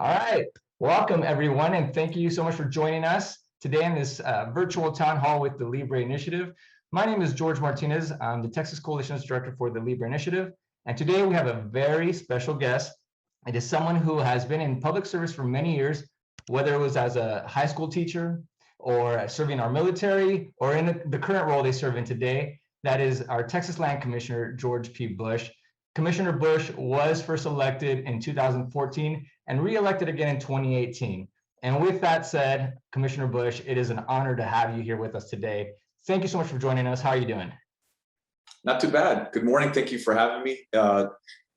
All right, welcome everyone, and thank you so much for joining us today in this virtual town hall with the Libre Initiative. My name is Jorge Martinez. I'm the Texas Coalition's Director for the Libre Initiative, and today we have a very special guest. It is someone who has been in public service for many years, whether it was as a high school teacher or serving our military or in the current role they serve in today. That is our Texas Land Commissioner, George P. Bush. Commissioner Bush was first elected in 2014 and re-elected again in 2018. And with that said, Commissioner Bush, it is an honor to have you here with us today. Thank you so much for joining us. How are you doing? Not too bad. Good morning. Thank you for having me.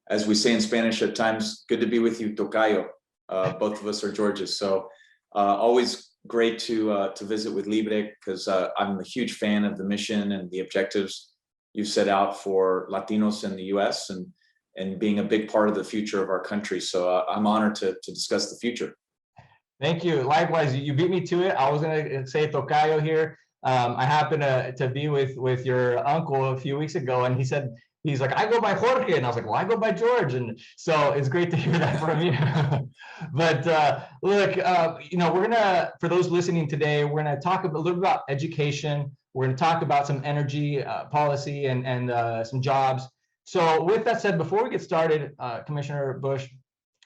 As we say in Spanish at times, good to be with you, Tocayo. Both of us are Georges. So always great to visit with Libre because I'm a huge fan of the mission and the objectives you've set out for Latinos in the US and being a big part of the future of our country. So I'm honored to discuss the future. Thank you. Likewise, you beat me to it. I was going to say Tocayo here. I happened to be with your uncle a few weeks ago, and he's like, I go by Jorge, and I was like, well, I go by George, and so it's great to hear that from you. But look, we're gonna, for those listening today, we're gonna talk a little bit about education. We're gonna talk about some energy policy and some jobs. So with that said, before we get started, Commissioner Bush,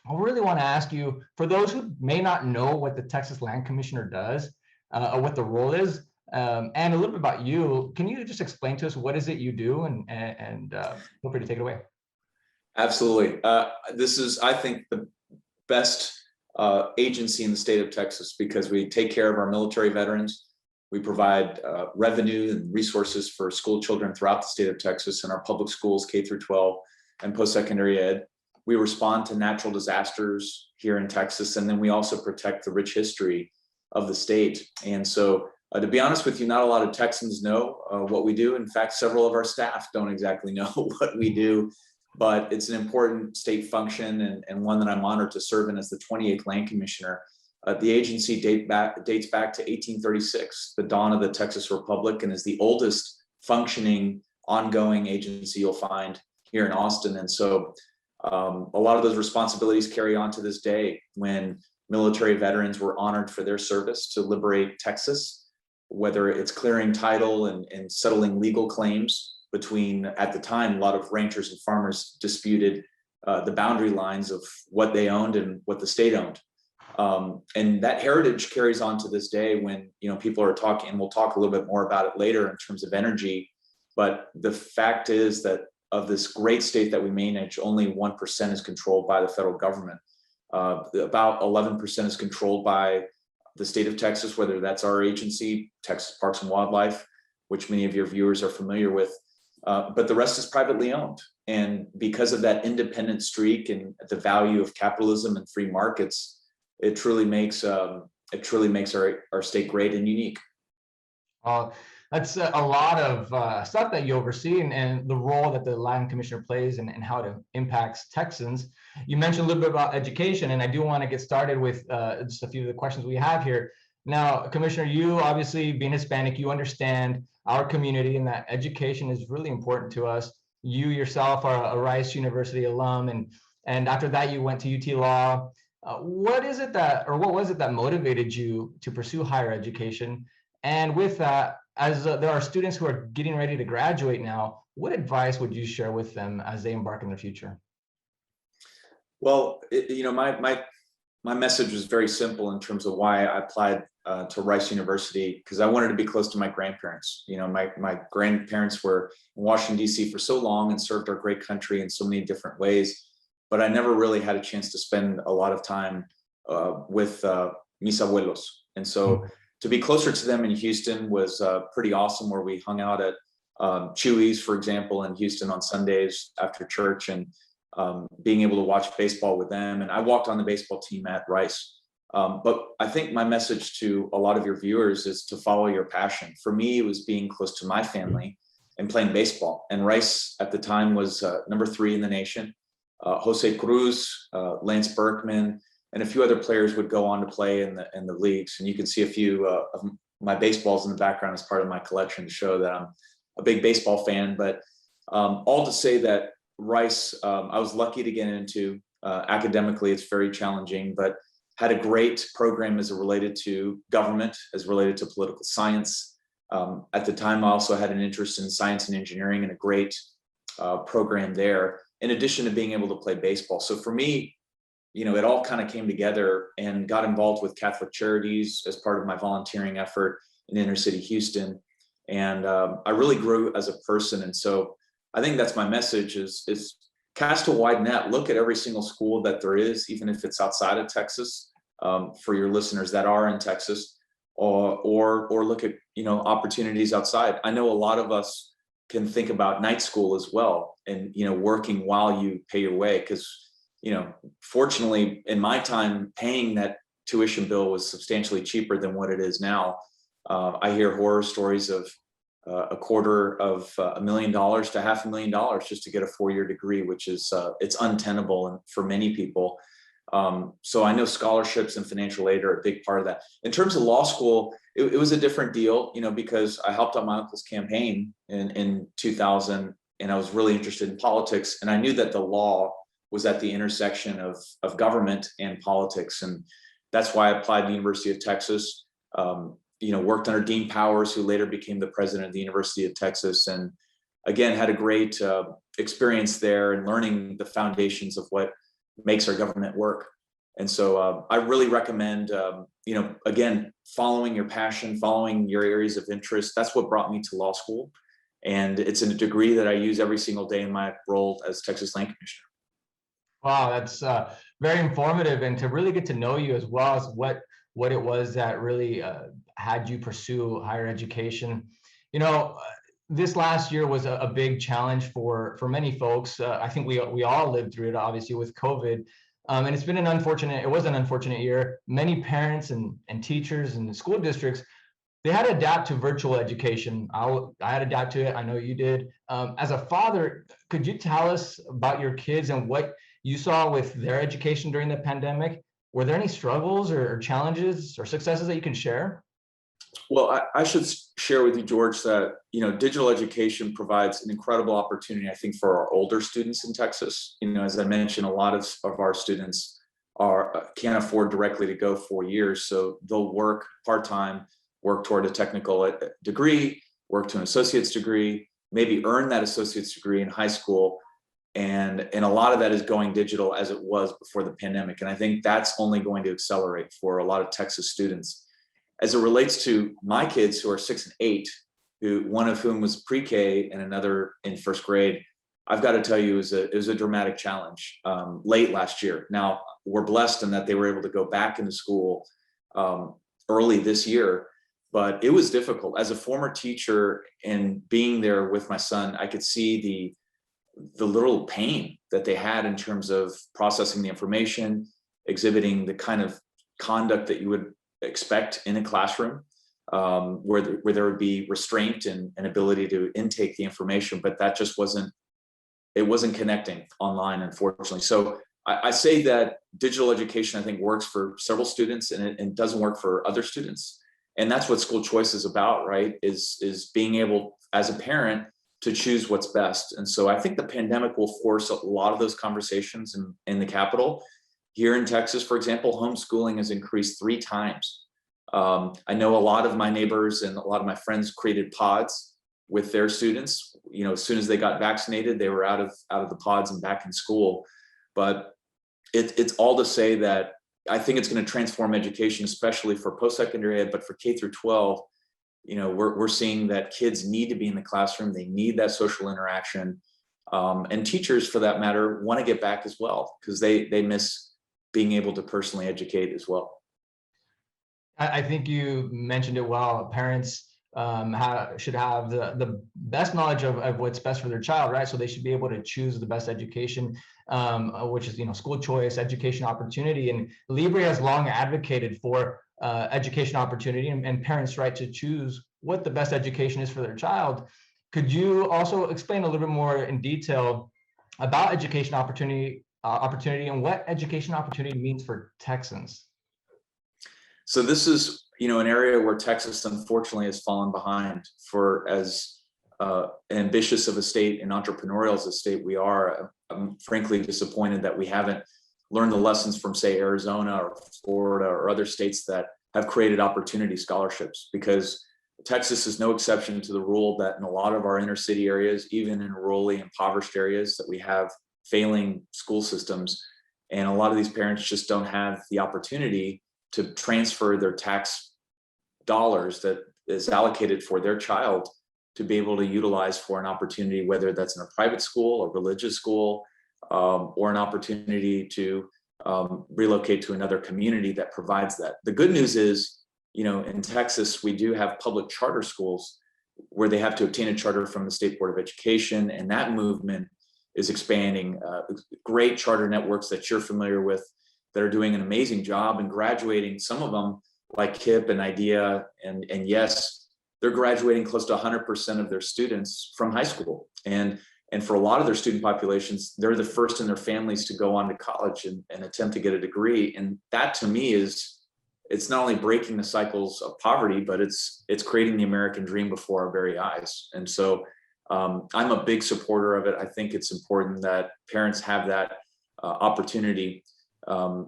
I really want to ask you, for those who may not know what the Texas Land Commissioner does, or what the role is, and a little bit about you, can you just explain to us what is it you do, and feel free to take it away. Absolutely. This is, I think, the best agency in the state of Texas because we take care of our military veterans. We provide revenue and resources for school children throughout the state of Texas and our public schools, K through 12 and post-secondary ed. We respond to natural disasters here in Texas, and then we also protect the rich history of the state. And so, to be honest with you, not a lot of Texans know what we do. In fact, several of our staff don't exactly know what we do, but it's an important state function and one that I'm honored to serve in as the 28th Land Commissioner. The agency dates back to 1836, the dawn of the Texas Republic, and is the oldest functioning ongoing agency you'll find here in Austin. And so a lot of those responsibilities carry on to this day when military veterans were honored for their service to liberate Texas, whether it's clearing title and settling legal claims between, at the time, a lot of ranchers and farmers disputed the boundary lines of what they owned and what the state owned. And that heritage carries on to this day when, people are talking, and we'll talk a little bit more about it later in terms of energy. But the fact is that of this great state that we manage, only 1% is controlled by the federal government. About 11% is controlled by the state of Texas, whether that's our agency, Texas Parks and Wildlife, which many of your viewers are familiar with. But the rest is privately owned. And because of that independent streak and the value of capitalism and free markets, it truly makes our state great and unique. That's a lot of stuff that you oversee and the role that the Land Commissioner plays and how it impacts Texans. You mentioned a little bit about education, and I do want to get started with just a few of the questions we have here. Now, Commissioner, you obviously being Hispanic, you understand our community and that education is really important to us. You yourself are a Rice University alum, and after that you went to UT Law. What was it that motivated you to pursue higher education? And with that, as there are students who are getting ready to graduate now, what advice would you share with them as they embark on their future? Well, my message was very simple in terms of why I applied to Rice University, because I wanted to be close to my grandparents. My grandparents were in Washington, D.C. for so long and served our great country in so many different ways. But I never really had a chance to spend a lot of time with mis abuelos. And so to be closer to them in Houston was pretty awesome, where we hung out at Chewy's, for example, in Houston on Sundays after church, and being able to watch baseball with them. And I walked on the baseball team at Rice. But I think my message to a lot of your viewers is to follow your passion. For me, it was being close to my family and playing baseball. And Rice at the time was number 3 in the nation. Jose Cruz, Lance Berkman, and a few other players would go on to play in the leagues. And you can see a few of my baseballs in the background as part of my collection to show that I'm a big baseball fan. But all to say that Rice, I was lucky to get into. Academically, it's very challenging, but had a great program as it related to government, as related to political science. At the time, I also had an interest in science and engineering and a great program there, in addition to being able to play baseball. So for me, it all kind of came together, and got involved with Catholic Charities as part of my volunteering effort in inner city Houston. And I really grew as a person. And so I think that's my message is cast a wide net, look at every single school that there is, even if it's outside of Texas, for your listeners that are in Texas, or look at, opportunities outside. I know a lot of us can think about night school as well, and, working while you pay your way. Because, fortunately in my time, paying that tuition bill was substantially cheaper than what it is now. I hear horror stories of a quarter of $1 million to $500,000 just to get a 4-year degree, which is it's untenable for many people. So I know scholarships and financial aid are a big part of that. In terms of law school, it was a different deal, because I helped out my uncle's campaign in 2000, and I was really interested in politics, and I knew that the law was at the intersection of government and politics, and that's why I applied to the University of Texas. Worked under Dean Powers, who later became the president of the University of Texas, and again had a great experience there and learning the foundations of what makes our government work. And so I really recommend, again, following your passion, following your areas of interest. That's what brought me to law school, and it's a degree that I use every single day in my role as Texas Land Commissioner. Wow, that's very informative, and to really get to know you as well as what it was that really had you pursue higher education. This last year was a big challenge for many folks. I think we all lived through it, obviously, with COVID. And it was an unfortunate year. Many parents and teachers and school districts, they had to adapt to virtual education. I had to adapt to it. I know you did. As a father, could you tell us about your kids and what you saw with their education during the pandemic? Were there any struggles or challenges or successes that you can share? Well, I should share with you, George, that digital education provides an incredible opportunity, I think, for our older students in Texas. As I mentioned, a lot of our students can't afford directly to go 4 years, so they'll work part-time, work toward a technical degree, work to an associate's degree, maybe earn that associate's degree in high school, and a lot of that is going digital as it was before the pandemic. And I think that's only going to accelerate for a lot of Texas students. As it relates to my kids, who are 6 and 8, one of whom was pre-K and another in first grade, I've got to tell you, it was a dramatic challenge late last year. Now, we're blessed in that they were able to go back into school early this year, but it was difficult. As a former teacher and being there with my son, I could see the little pain that they had in terms of processing the information, exhibiting the kind of conduct that you would expect in a classroom, where there would be restraint and ability to intake the information, but that just wasn't connecting online, unfortunately. So I say that digital education, I think, works for several students, and it doesn't work for other students. And that's what school choice is about, right? Is being able, as a parent, to choose what's best. And so I think the pandemic will force a lot of those conversations in the Capitol. Here in Texas, for example, homeschooling has increased 3 times. I know a lot of my neighbors and a lot of my friends created pods with their students. As soon as they got vaccinated, they were out of the pods and back in school. But it's all to say that I think it's going to transform education, especially for post-secondary ed, but for K through 12. We're seeing that kids need to be in the classroom. They need that social interaction. And teachers, for that matter, want to get back as well, because they miss being able to personally educate as well. I think you mentioned it well. Parents should have the best knowledge of what's best for their child, right? So they should be able to choose the best education, which is school choice, education opportunity. And Libre has long advocated for education opportunity and parents' right to choose what the best education is for their child. Could you also explain a little bit more in detail about education opportunity and what education opportunity means for Texans? So this is, an area where Texas, unfortunately, has fallen behind. For as ambitious of a state and entrepreneurial as a state we are, I'm frankly disappointed that we haven't learn the lessons from, say, Arizona or Florida or other states that have created opportunity scholarships, because Texas is no exception to the rule that in a lot of our inner city areas, even in rurally impoverished areas, that we have failing school systems. And a lot of these parents just don't have the opportunity to transfer their tax dollars that is allocated for their child to be able to utilize for an opportunity, whether that's in a private school, a religious school, or an opportunity to relocate to another community that provides that. The good news is, in Texas, we do have public charter schools where they have to obtain a charter from the State Board of Education, and that movement is expanding. Great charter networks that you're familiar with that are doing an amazing job and graduating, some of them like KIP and IDEA and YES, they're graduating close to 100% of their students from high school. And for a lot of their student populations, they're the first in their families to go on to college and attempt to get a degree. And that, to me, it's not only breaking the cycles of poverty, but it's creating the American dream before our very eyes. And so I'm a big supporter of it. I think it's important that parents have that opportunity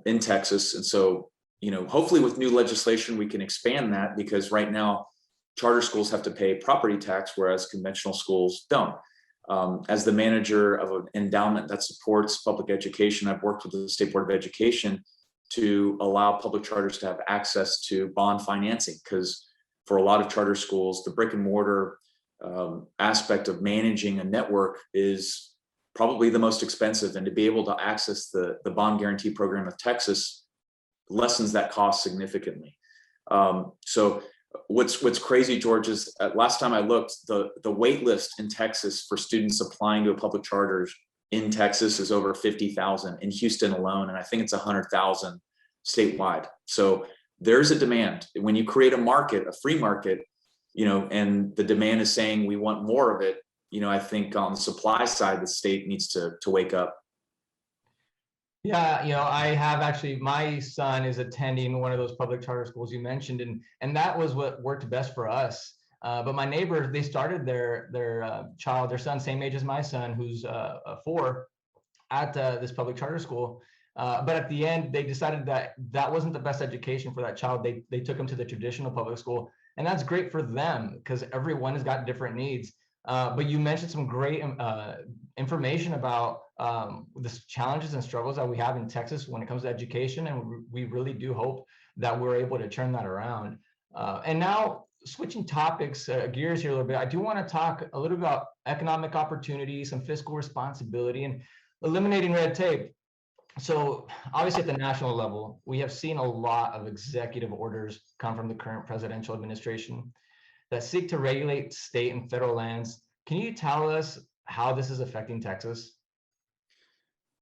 in Texas. And so, hopefully with new legislation, we can expand that, because right now charter schools have to pay property tax, whereas conventional schools don't. As the manager of an endowment that supports public education, I've worked with the State Board of Education to allow public charters to have access to bond financing, because for a lot of charter schools, the brick and mortar aspect of managing a network is probably the most expensive, and to be able to access the bond guarantee program of Texas lessens that cost significantly. So what's crazy, George, is last time I looked, the wait list in Texas for students applying to a public charter in Texas is over 50,000 in Houston alone, and I think it's 100,000 statewide. So there's a demand. When you create a market, a free market, and the demand is saying we want more of it, I think on the supply side, the state needs to wake up. Yeah, I have actually, my son is attending one of those public charter schools you mentioned, and that was what worked best for us. But my neighbors, they started their son, same age as my son, who's 4, at this public charter school. But at the end, they decided that wasn't the best education for that child. They took him to the traditional public school, and that's great for them because everyone has got different needs. But you mentioned some great information about the challenges and struggles that we have in Texas when it comes to education, and we really do hope that we're able to turn that around. And now, switching topics, gears here a little bit, I do want to talk a little about economic opportunity, some fiscal responsibility, and eliminating red tape. So obviously at the national level, we have seen a lot of executive orders come from the current presidential administration that seek to regulate state and federal lands. Can you tell us how this is affecting Texas?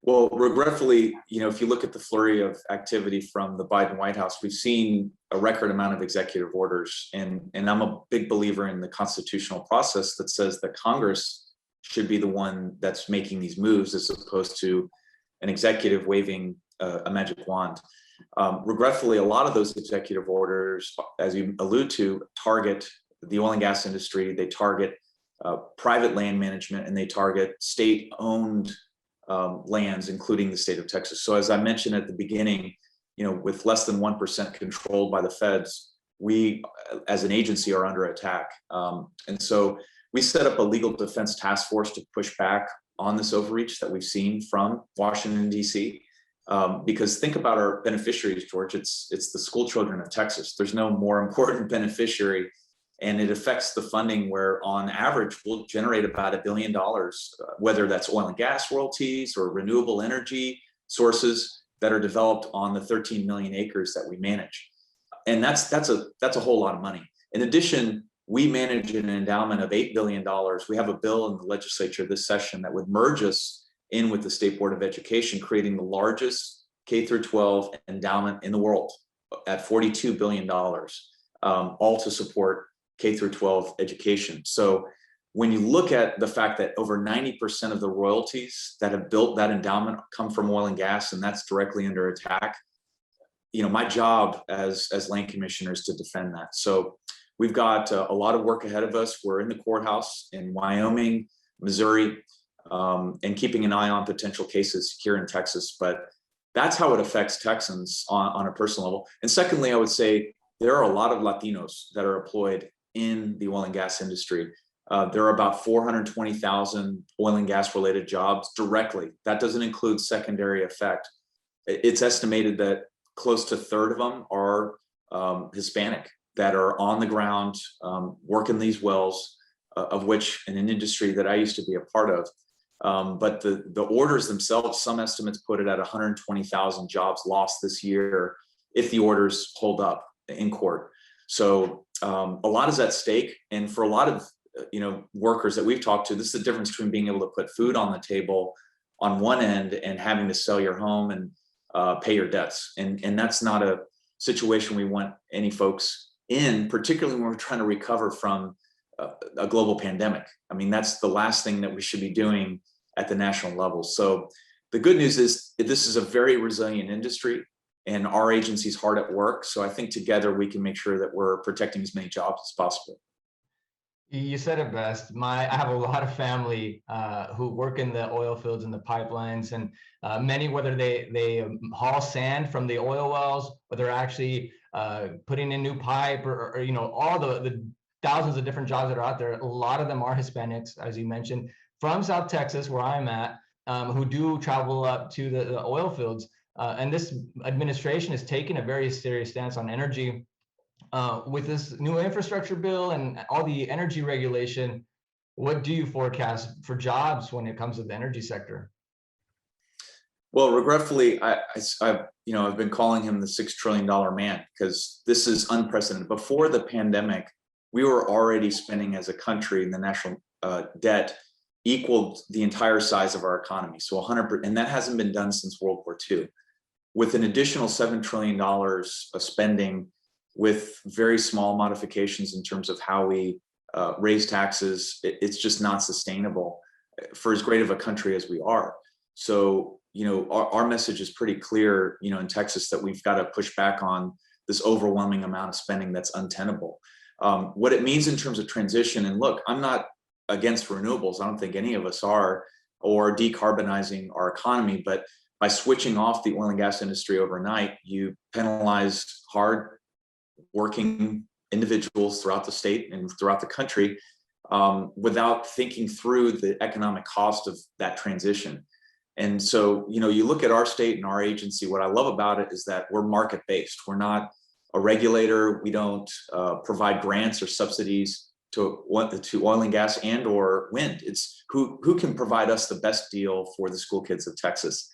Well, regretfully, if you look at the flurry of activity from the Biden White House, we've seen a record amount of executive orders. And I'm a big believer in the constitutional process that says that Congress should be the one that's making these moves, as opposed to an executive waving a magic wand. Regretfully, a lot of those executive orders, as you allude to, target the oil and gas industry, they target private land management, and they target state-owned lands, including the state of Texas. So as I mentioned at the beginning, with less than 1% controlled by the feds, we as an agency are under attack. And so we set up a legal defense task force to push back on this overreach that we've seen from Washington, D.C. Because think about our beneficiaries, George, it's the school children of Texas. There's no more important beneficiary. And it affects the funding where on average we'll generate about $1 billion, whether that's oil and gas royalties or renewable energy sources that are developed on the 13 million acres that we manage. And that's a whole lot of money. In addition, we manage an endowment of $8 billion. We have a bill in the legislature this session that would merge us in with the State Board of Education, creating the largest K-12 endowment in the world at $42 billion, all to support K-12 education. So when you look at the fact that over 90% of the royalties that have built that endowment come from oil and gas, and that's directly under attack, my job as land commissioner is to defend that. So we've got a lot of work ahead of us. We're in the courthouse in Wyoming, Missouri, and keeping an eye on potential cases here in Texas. But that's how it affects Texans on a personal level. And secondly, I would say there are a lot of Latinos that are employed in the oil and gas industry. There are about 420,000 oil and gas related jobs directly. That doesn't include secondary effect. It's estimated that close to a third of them are Hispanic, that are on the ground working these wells, of which in an industry that I used to be a part of. But the orders themselves, some estimates put it at 120,000 jobs lost this year if the orders hold up in court. So a lot is at stake, and for a lot of workers that we've talked to, this is the difference between being able to put food on the table on one end and having to sell your home and pay your debts. And that's not a situation we want any folks in, particularly when we're trying to recover from a global pandemic. I mean, that's the last thing that we should be doing at the national level. So the good news is this is a very resilient industry, and our agency's hard at work. So I think together we can make sure that we're protecting as many jobs as possible. You said it best. I have a lot of family who work in the oil fields and the pipelines, and many, whether they haul sand from the oil wells, or they're actually putting in new pipe, or all the thousands of different jobs that are out there. A lot of them are Hispanics, as you mentioned, from South Texas, where I'm at, who do travel up to the oil fields. And this administration is taking a very serious stance on energy. With this new infrastructure bill and all the energy regulation, what do you forecast for jobs when it comes to the energy sector? Well, regretfully, I've been calling him the $6 trillion man, because this is unprecedented. Before the pandemic, we were already spending as a country, and the national debt equaled the entire size of our economy. So 100%, and that hasn't been done since World War II. With an additional $7 trillion of spending, with very small modifications in terms of how we raise taxes, it's just not sustainable for as great of a country as we are. So, our message is pretty clear, in Texas, that we've got to push back on this overwhelming amount of spending that's untenable. What it means in terms of transition, and look, I'm not against renewables. I don't think any of us are, or decarbonizing our economy, but by switching off the oil and gas industry overnight, you penalize hard working individuals throughout the state and throughout the country without thinking through the economic cost of that transition. And so, you look at our state and our agency, what I love about it is that we're market-based. We're not a regulator. We don't provide grants or subsidies to oil and gas and or wind. It's who can provide us the best deal for the school kids of Texas.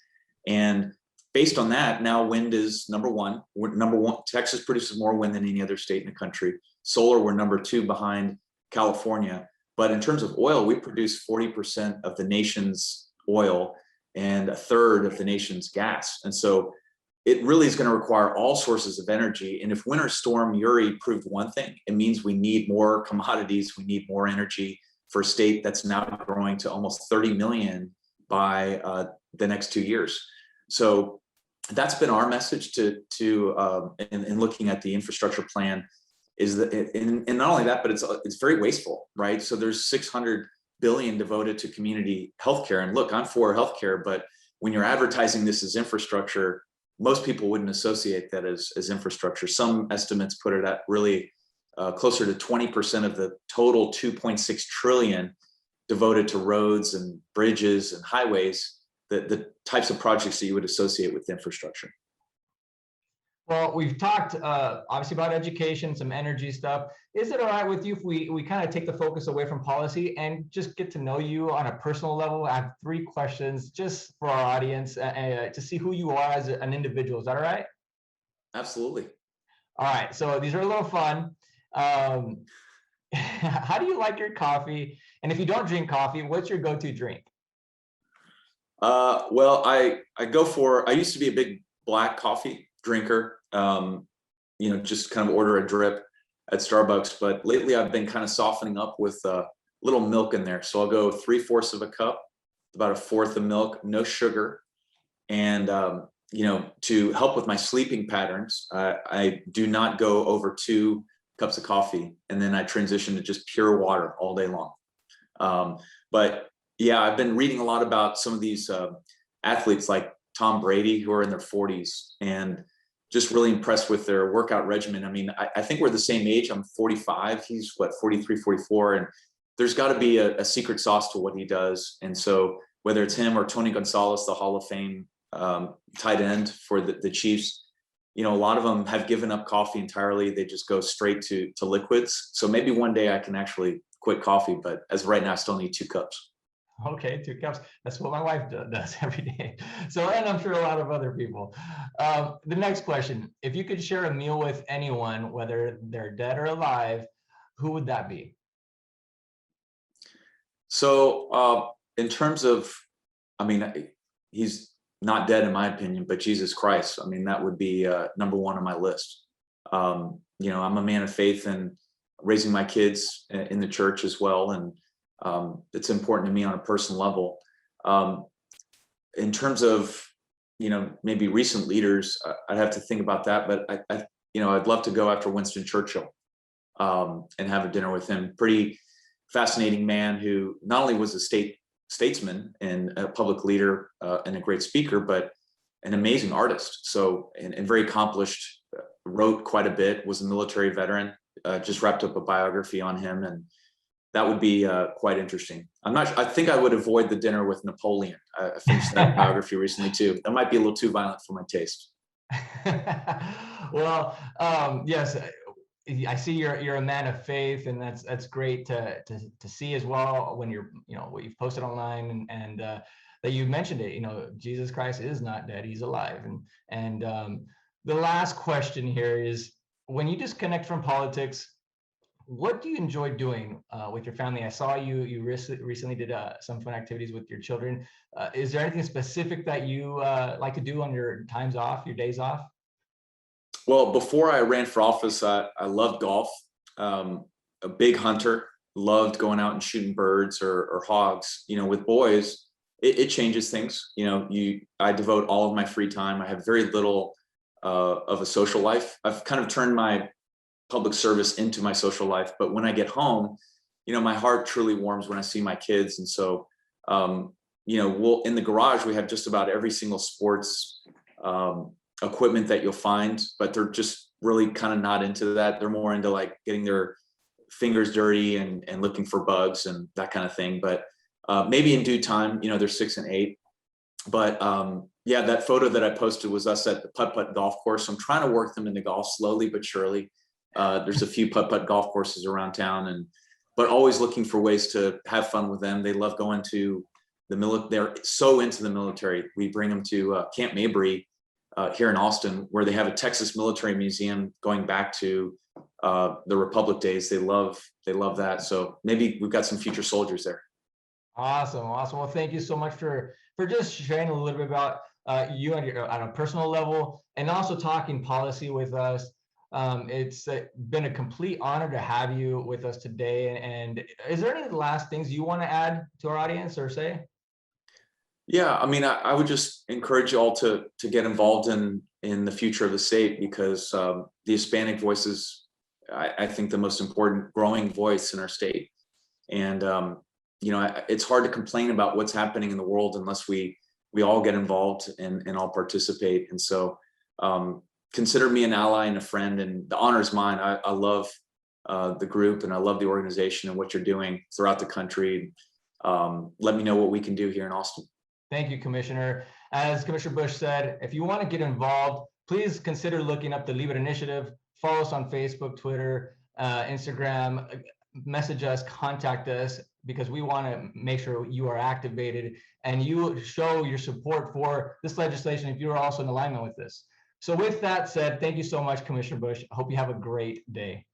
And based on that, now wind is number one. We're number one. Texas produces more wind than any other state in the country. Solar, we're number two behind California. But in terms of oil, we produce 40% of the nation's oil and a third of the nation's gas. And so it really is going to require all sources of energy. And if Winter Storm Uri proved one thing, it means we need more commodities. We need more energy for a state that's now growing to almost 30 million by the next 2 years. So that's been our message in looking at the infrastructure plan, is that, and not only that, but it's very wasteful, right? So there's $600 billion devoted to community healthcare. And look, I'm for healthcare, but when you're advertising this as infrastructure, most people wouldn't associate that as infrastructure. Some estimates put it at really closer to 20% of the total 2.6 trillion devoted to roads and bridges and highways, the types of projects that you would associate with infrastructure. Well, we've talked obviously about education, some energy stuff. Is it all right with you if we kind of take the focus away from policy and just get to know you on a personal level? I have 3 questions just for our audience to see who you are as an individual. Is that all right? Absolutely. All right. So these are a little fun. How do you like your coffee? And if you don't drink coffee, what's your go-to drink? Well, I used to be a big black coffee drinker, just kind of order a drip at Starbucks, but lately I've been kind of softening up with a little milk in there. So I'll go 3/4 of a cup, about 1/4 of milk, no sugar. And, to help with my sleeping patterns, I do not go over 2 cups of coffee, and then I transition to just pure water all day long. But yeah, I've been reading a lot about some of these athletes like Tom Brady, who are in their 40s, and just really impressed with their workout regimen. I mean, I think we're the same age. I'm 45. He's what, 43, 44. And there's got to be a secret sauce to what he does. And so whether it's him or Tony Gonzalez, the Hall of Fame tight end for the Chiefs, you know, a lot of them have given up coffee entirely. They just go straight to liquids. So maybe one day I can actually quit coffee, but as of right now, I still need 2 cups. Okay, 2 cups. That's what my wife does every day. So, and I'm sure a lot of other people. The next question, if you could share a meal with anyone, whether they're dead or alive, who would that be? So in terms of, I mean, he's not dead in my opinion, but Jesus Christ, I mean, that would be number 1 on my list. You know, I'm a man of faith and raising my kids in the church as well. And it's important to me on a personal level. In terms of, you know, maybe recent leaders, I'd have to think about that, but you know, I'd love to go after Winston Churchill and have a dinner with him. Pretty fascinating man who not only was a statesman and a public leader and a great speaker, but an amazing artist. So, and very accomplished, wrote quite a bit, was a military veteran, just wrapped up a biography on him. And that would be quite interesting. I think I would avoid the dinner with Napoleon. I finished that biography recently too. That might be a little too violent for my taste. Well, yes, I see you're a man of faith, and that's great to see as well when you're, you know, what you've posted online and that you mentioned it. You know, Jesus Christ is not dead; he's alive. And the last question here is, when you disconnect from politics, what do you enjoy doing with your family? I saw you recently did some fun activities with your children. Is there anything specific that you like to do on your times off, your days off? Well, before I ran for office, I loved golf. A big hunter, loved going out and shooting birds or hogs. You know, with boys, it changes things. You know, I devote all of my free time. I have very little of a social life. I've kind of turned my public service into my social life, but when I get home, you know, my heart truly warms when I see my kids. And so, you know, in the garage, we have just about every single sports equipment that you'll find, but they're just really kind of not into that. They're more into like getting their fingers dirty and looking for bugs and that kind of thing. But maybe in due time, you know, they're 6 and 8. But yeah, that photo that I posted was us at the putt-putt golf course. I'm trying to work them into golf slowly but surely. There's a few putt-putt golf courses around town, but always looking for ways to have fun with them. They love going to the military. They're so into the military. We bring them to Camp Mabry here in Austin, where they have a Texas military museum going back to the Republic days. They love that. So maybe we've got some future soldiers there. Awesome. Well, thank you so much for just sharing a little bit about you and your on a personal level, and also talking policy with us. It's been a complete honor to have you with us today. And is there any last things you want to add to our audience or say? Yeah, I mean, I would just encourage you all to get involved in the future of the state, because the Hispanic voice is, I think, the most important growing voice in our state. And you know, it's hard to complain about what's happening in the world unless we all get involved and all participate. And so consider me an ally and a friend, and the honor is mine. I love the group, and I love the organization and what you're doing throughout the country. Let me know what we can do here in Austin. Thank you, Commissioner. As Commissioner Bush said, if you want to get involved, please consider looking up the Leave It Initiative. Follow us on Facebook, Twitter, Instagram, message us, contact us, because we want to make sure you are activated and you show your support for this legislation if you're also in alignment with this. So with that said, thank you so much, Commissioner Bush. I hope you have a great day.